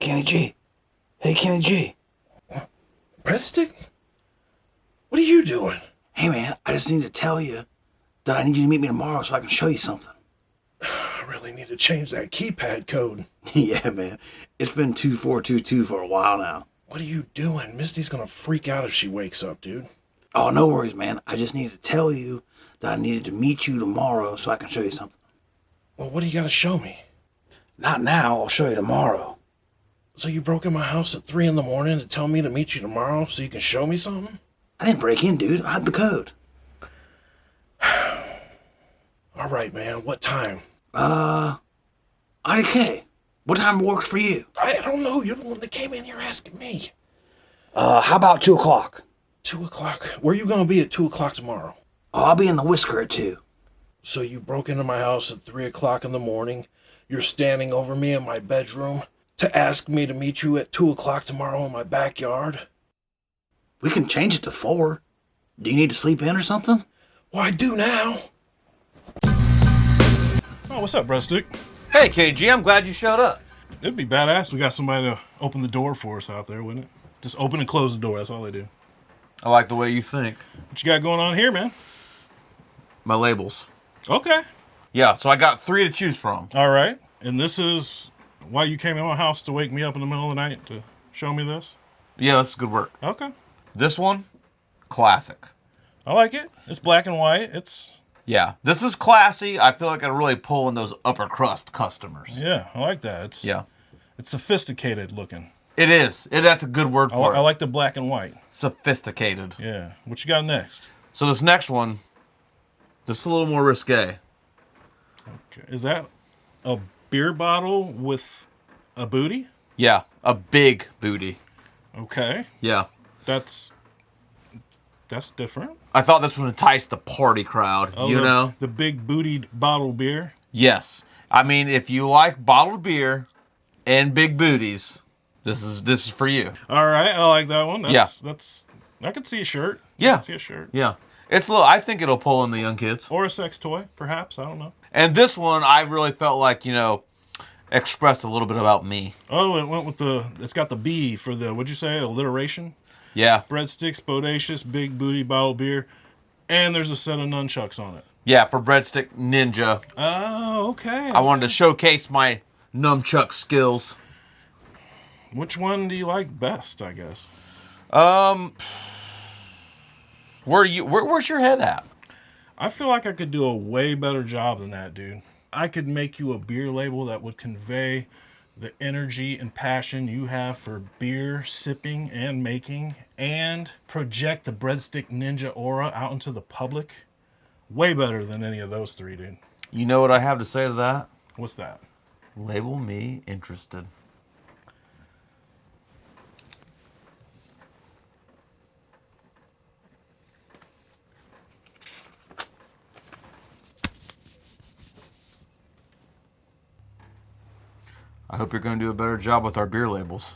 Kenny G. Hey, Kenny G. Breadstick? What are you doing? Hey, man, I just need to tell you that I need you to meet me tomorrow so I can show you something. I really need to change that keypad code. Yeah, man. It's been 2422 for a while now. What are you doing? Misty's gonna freak out if she wakes up, dude. Oh, no worries, man. I just needed to tell you that I needed to meet you tomorrow so I can show you something. Well, what do you gotta show me? Not now. I'll show you tomorrow. So you broke in my house at 3 in the morning to tell me to meet you tomorrow so you can show me something? I didn't break in, dude. I had the code. All right, man. What time? IDK. What time works for you? I don't know. You're the one that came in here asking me. How about 2 o'clock? 2 o'clock? Where are you gonna be at 2 o'clock tomorrow? Oh, I'll be in the Whisker at 2. So you broke into my house at 3 o'clock in the morning. You're standing over me in my bedroom to ask me to meet you at 2 o'clock tomorrow in my backyard? We can change it to 4. Do you need to sleep in or something? Well, I do now. Oh, what's up, Breadstick? Hey, KG, I'm glad you showed up. It'd be badass. We got somebody to open the door for us out there, wouldn't it? Just open and close the door. That's all they do. I like the way you think. What you got going on here, man? My labels. Okay. Yeah, so I got 3 to choose from. All right. And this is why you came in my house to wake me up in the middle of the night to show me this? Yeah, that's good work. Okay. This one, classic. I like it. It's black and white. Yeah, this is classy. I feel like I really pull in those upper crust customers. Yeah, I like that. It's sophisticated looking. It is. That's a good word for it. I like the black and white. Sophisticated. Yeah. What you got next? So this next one, this is a little more risque. Okay. Is that a beer bottle with a booty? Yeah, a big booty. Okay. Yeah. That's different. I thought this would entice the party crowd, Oh, you know? The big bootied bottled beer? Yes. I mean, if you like bottled beer and big booties, this is for you. All right, I like that one. Yeah. I could see a shirt. Yeah. I could see a shirt. Yeah. I think it'll pull in the young kids. Or a sex toy, perhaps. I don't know. And this one, I really felt like, expressed a little bit about me. Oh, it went with it's got the B for what'd you say, alliteration? Yeah. Breadsticks, bodacious, big booty, bottled beer. And there's a set of nunchucks on it. Yeah, for Breadstick Ninja. Oh, okay. I wanted to showcase my nunchuck skills. Which one do you like best, I guess? Where's your head at? I feel like I could do a way better job than that, dude. I could make you a beer label that would convey the energy and passion you have for beer sipping and making and project the Breadstick Ninja aura out into the public. Way better than any of those 3, dude. You know what I have to say to that? What's that? Label me interested. I hope you're going to do a better job with our beer labels.